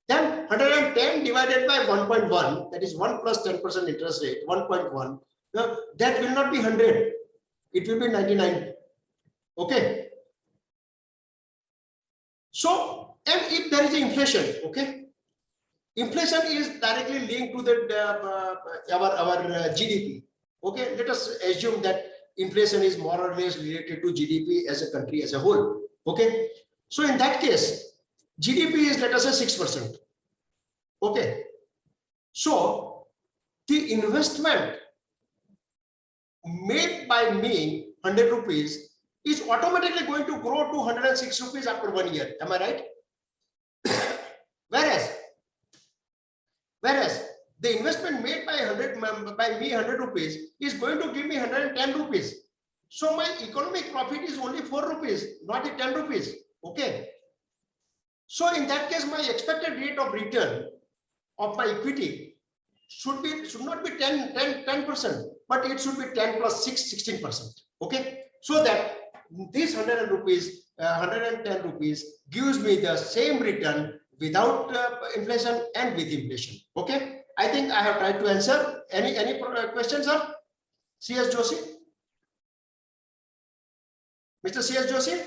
Then 110 divided by 1.1, that is 1 plus 10% interest rate, 1.1. that will not be 100. It will be 99. Okay. So, and if there is inflation, okay, inflation is directly linked to the our GDP. Okay, let us assume that inflation is more or less related to GDP as a country as a whole. Okay, so in that case, GDP is, let us say, 6%. Okay, so the investment made by me 100 rupees is automatically going to grow to 106 rupees after 1 year. Am I right? Whereas the investment made by me 100 rupees is going to give me 110 rupees. So my economic profit is only 4 rupees, not 10 rupees. Okay. So in that case, my expected rate of return of my equity should not be 10%, but it should be 10 plus 6, 16%. Okay. So that this 110 rupees gives me the same return without inflation and with inflation. Okay, I think I have tried to answer. Any questions, sir? C.S. Joshi, Mr. C.S. Joshi.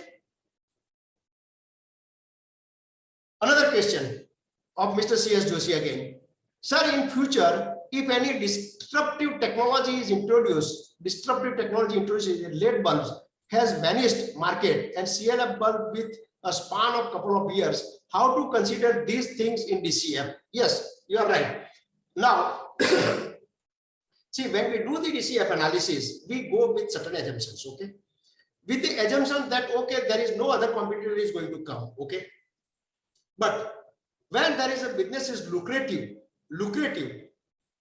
Another question of Mr. C.S. Joshi again. Sir, in future, if any disruptive technology is introduced, LED bulbs has vanished market and CLF bulb with a span of couple of years, how to consider these things in DCF? Yes, you are right. Now, see, when we do the DCF analysis, we go with certain assumptions, okay? With the assumption that, okay, there is no other competitor is going to come, okay? But when there is a business is lucrative,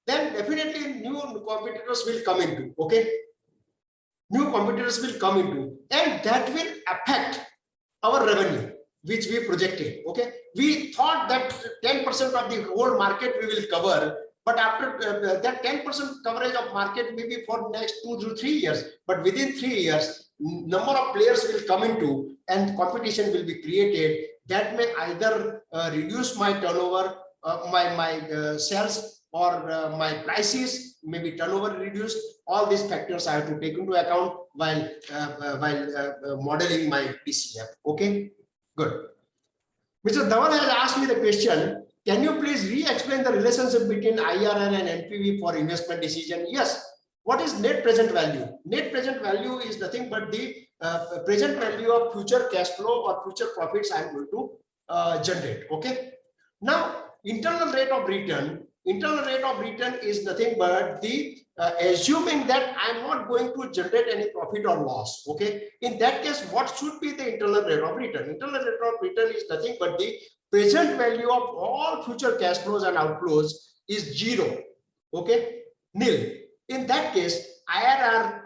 then definitely new competitors will come into, okay? New competitors will come into, and that will affect our revenue, which we projected. Okay, we thought that 10% of the whole market we will cover, but after that 10% coverage of market maybe for next 2 to 3 years, but within 3 years, number of players will come into and competition will be created that may either reduce my turnover, my sales, or my prices, maybe turnover reduced. All these factors I have to take into account while modeling my DCF. Okay, good. Mr. Dhawan has asked me the question, can you please re-explain the relationship between IRR and NPV for investment decision? Yes. What is net present value? Net present value is nothing but the present value of future cash flow or future profits I am going to generate. Okay. Now, internal rate of return is nothing but the assuming that I'm not going to generate any profit or loss. Okay, in that case, what should be the internal rate of return? Internal rate of return is nothing but the present value of all future cash flows and outflows is 0. Okay, nil. In that case, IRR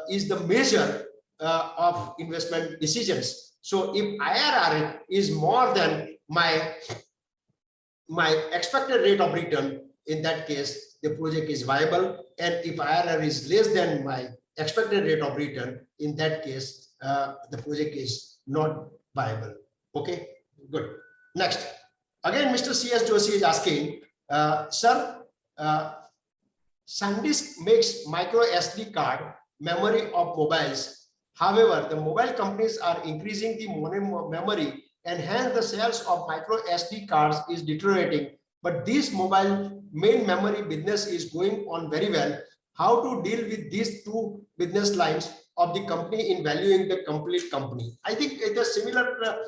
is the measure of investment decisions. So if IRR is more than my expected rate of return, in that case, the project is viable. And if IRR is less than my expected rate of return, in that case, the project is not viable. Okay, good. Next, again, Mr. C.S. Joshi is asking, sir, SanDisk makes micro SD card memory of mobiles. However, the mobile companies are increasing the memory, and hence the sales of micro SD cards is deteriorating. But this mobile main memory business is going on very well. How to deal with these two business lines of the company in valuing the complete company? I think it's a similar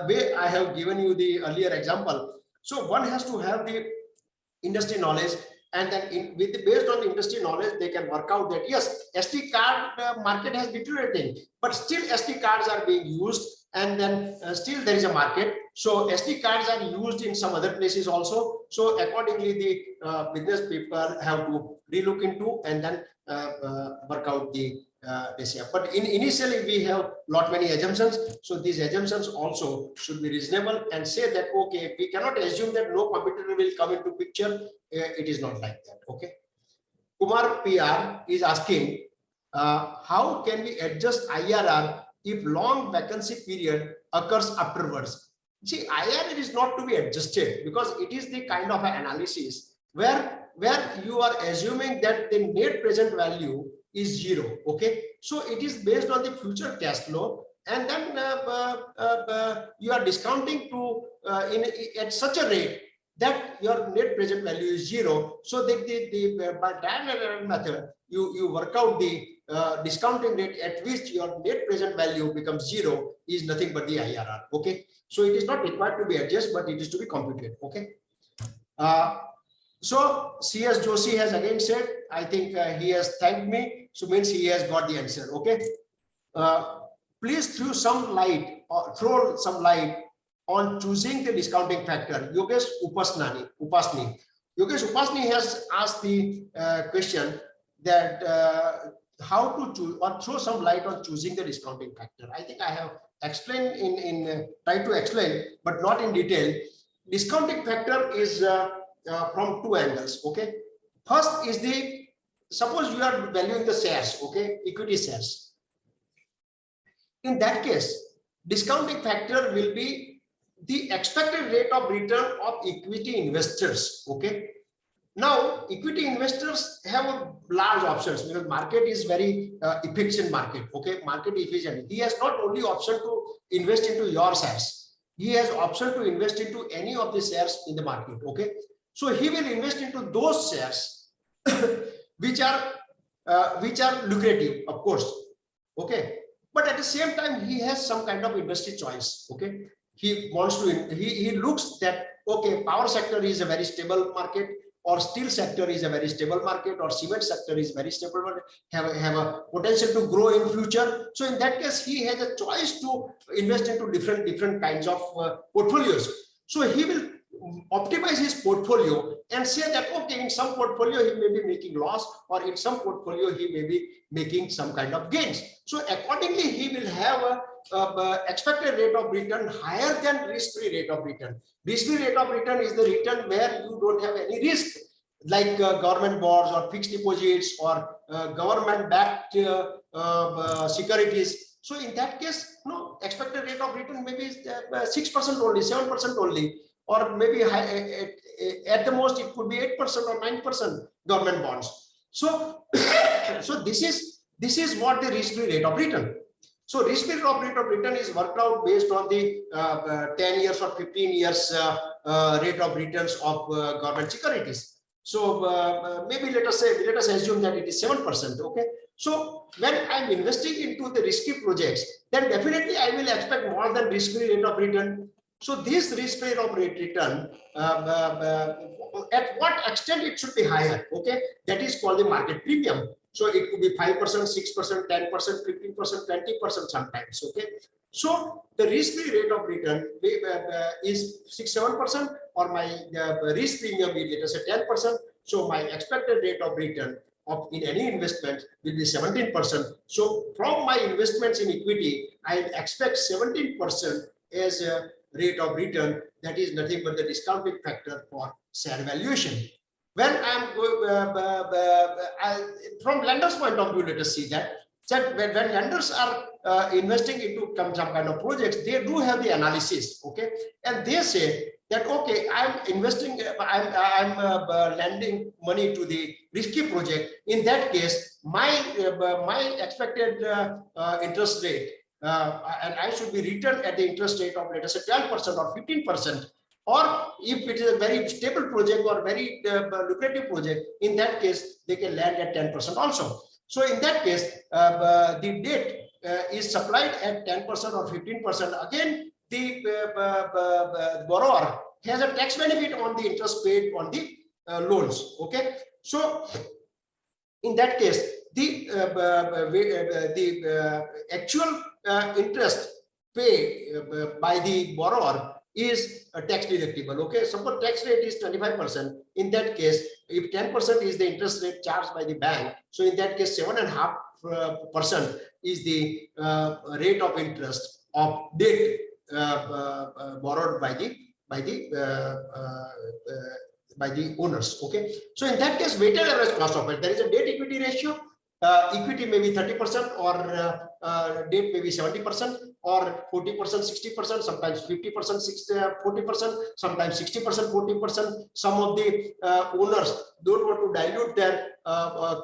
way I have given you the earlier example. So one has to have the industry knowledge, and then based on industry knowledge, they can work out that yes, SD card market has deteriorating, but still SD cards are being used, and then still there is a market. So SD cards are used in some other places also. So accordingly, the business people have to relook into and then work out the DCF. But initially we have lot many assumptions. So these assumptions also should be reasonable and say that, okay, we cannot assume that no competitor will come into picture. It is not like that. Okay. Kumar PR is asking, how can we adjust IRR if long vacancy period occurs afterwards? See, IRR is not to be adjusted because it is the kind of analysis where where you are assuming that the net present value is 0. Okay, so it is based on the future cash flow, and then you are discounting to at such a rate that your net present value is 0. So by diagonal method, you work out the discounting rate at which your net present value becomes 0 is nothing but the IRR. Okay, so it is not required to be adjusted, but it is to be computed. Okay. So CS Joshi has again said, I think he has thanked me, so means he has got the answer. Okay. Please throw some light on choosing the discounting factor. Yogesh Upasni. Yogesh Upasni has asked the question that how to choose or throw some light on choosing the discounting factor. I think I have explained tried to explain, but not in detail. Discounting factor is from two angles. Okay, first is suppose you are valuing the shares. Okay, equity shares. In that case, discounting factor will be the expected rate of return of equity investors. Okay. Now, equity investors have large options because market is very efficient market. Okay, market efficient. He has not only option to invest into your shares. He has option to invest into any of the shares in the market. Okay, so he will invest into those shares which are lucrative, of course. Okay. But at the same time, he has some kind of industry choice. Okay, he wants to. He looks that okay, power sector is a very stable market, or steel sector is a very stable market, or cement sector is very stable market. Have a potential to grow in future. So in that case, he has a choice to invest into different kinds of portfolios. So he will optimize his portfolio and say that okay, in some portfolio he may be making loss, or in some portfolio he may be making some kind of gains. So accordingly, he will have a expected rate of return higher than risk-free rate of return. Risk-free rate of return is the return where you don't have any risk, like government bonds or fixed deposits or government-backed securities. So in that case, no, expected rate of return maybe 6% only, 7% only, or maybe at the most it could be 8% or 9% government bonds. So, so this is what the risk-free rate of return. So risk-free rate of return is worked out based on the 10 years or 15 years rate of returns of government securities. So maybe let us assume that it is 7%. Okay. So when I'm investing into the risky projects, then definitely I will expect more than risk-free rate of return. So this risk-free rate of return, at what extent it should be higher? Okay, that is called the market premium. So it could be 5%, 6%, 10%, 15%, 20% sometimes. Okay, so the risk-free rate of return is 6-7%, or my risk premium is let us say 10%. So my expected rate of return in any investment will be 17%. So from my investments in equity, I expect 17% as a rate of return. That is nothing but the discounting factor for share valuation. When I'm from lender's point of view, let us see that when lenders are investing into some kind of projects, they do have the analysis. Okay, and they say that okay, I'm investing, I'm lending money to the risky project. In that case, my expected interest rate, and I should be returned at the interest rate of let us say 12% or 15%. Or if it is a very stable project or very lucrative project, in that case, they can land at 10% also. So in that case, the debt is supplied at 10% or 15%. Again, the borrower has a tax benefit on the interest paid on the loans. Okay. So in that case, the actual interest paid by the borrower is tax deductible. Okay, suppose tax rate is 25%. In that case, if 10% is the interest rate charged by the bank, so in that case 7.5% is the rate of interest of debt borrowed by the owners. Okay, so in that case, weighted average cost of it, there is a debt equity ratio. Equity may be 30% or debt may be 70%, or 40%, 60%, sometimes 50%, 40%, sometimes 60%, 40%. Some of the owners don't want to dilute their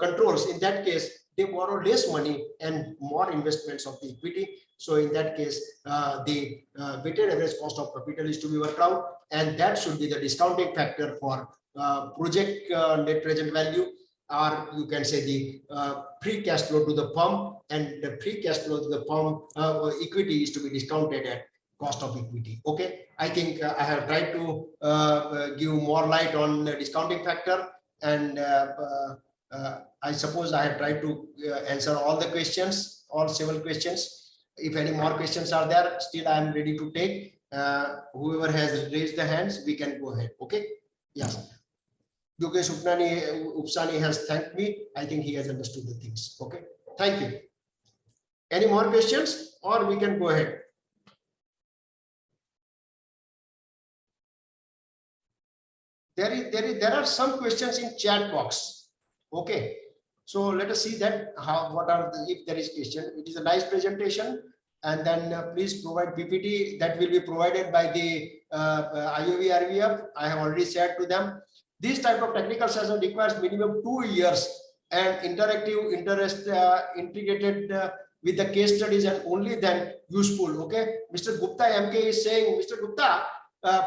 controls. In that case, they borrow less money and more investments of the equity. So in that case, the weighted average cost of capital is to be worked out, and that should be the discounting factor for project net present value, or you can say the free cash flow to the firm, and the free cash flow to the firm equity is to be discounted at cost of equity. Okay, I think I have tried to give more light on the discounting factor, and I suppose I have tried to answer all the questions, all several questions. If any more questions are there, still I am ready to take. Whoever has raised the hands, we can go ahead. Okay. Yes. Yogesh Upsani has thanked me. I think he has understood the things. Okay. Thank you. Any more questions, or we can go ahead? There are some questions in chat box. Okay. So let us see that if there is question. It is a nice presentation, and then please provide PPT that will be provided by the IOV RVF. I have already shared to them. This type of technical session requires minimum 2 years and interactive interest integrated with the case studies, and only then useful. Okay, Mr. Gupta MK is saying, Mr. Gupta,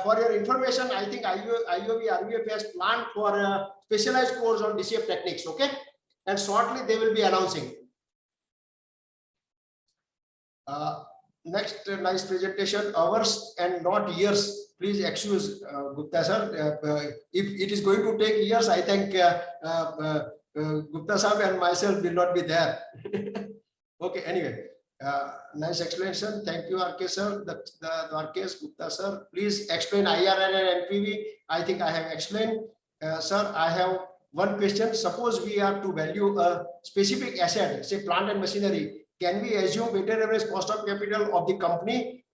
for your information, I think IOV RVF has planned for a specialized course on DCF techniques. Okay, and shortly they will be announcing. Next nice presentation, hours and not years. Please excuse Gupta sir. If it is going to take years, I think Gupta sir and myself will not be there. Okay, anyway, nice explanation. Thank you, R.K. sir. The R.K. Gupta sir, please explain IRR and NPV. I think I have explained. Sir, I have one question. Suppose we are to value a specific asset, say plant and machinery. Can we assume weighted average cost of capital of the company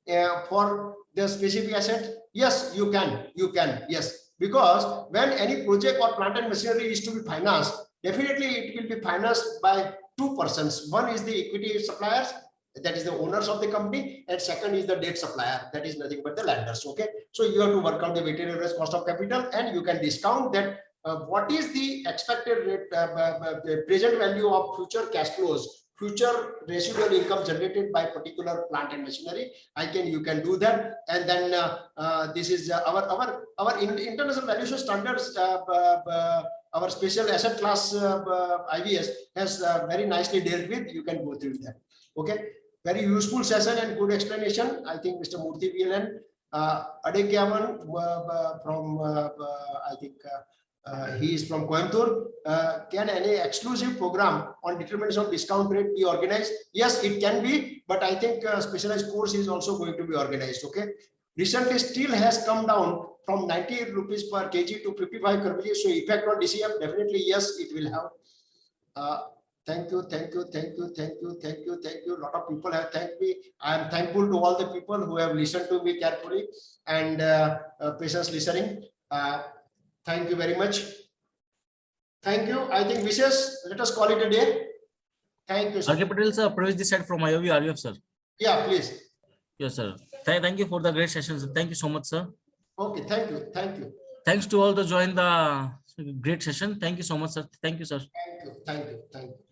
for the specific asset? Yes, you can. You can. Yes, because when any project or plant and machinery is to be financed, definitely it will be financed by two persons. One is the equity suppliers, that is the owners of the company, and second is the debt supplier, that is nothing but the lenders. Okay, so you have to work out the weighted average cost of capital, and you can discount that. What is the expected rate, present value of future cash flows, future residual income generated by particular plant and machinery? You can do that, and then this is our international valuation standards. Our special asset class IVS has very nicely dealt with. You can go through that. Okay, very useful session and good explanation. I think Mr. Murthy VLN Adekyaman from I think. He is from Coimbatore. Can any exclusive program on determination of discount rate be organized? Yes, it can be, but I think a specialized course is also going to be organized. Okay. Recently, steel has come down from 90 rupees per kg to 55 per kg. So effect on DCF, definitely yes, it will have. Thank you, thank you, thank you, thank you, thank you, thank you. A lot of people have thanked me. I am thankful to all the people who have listened to me carefully and patience listening. Thank you very much. Thank you. I think wishes, let us call it a day. Thank you, sir. R.K.Patel sir, Pravesh this side from IOV RVF, sir. Yeah, please. Yes, sir. Thank you for the great session, sir. Thank you so much, sir. Okay, thank you. Thank you. Thanks to all to join the great session. Thank you so much, sir. Thank you, sir. Thank you. Thank you. Thank you.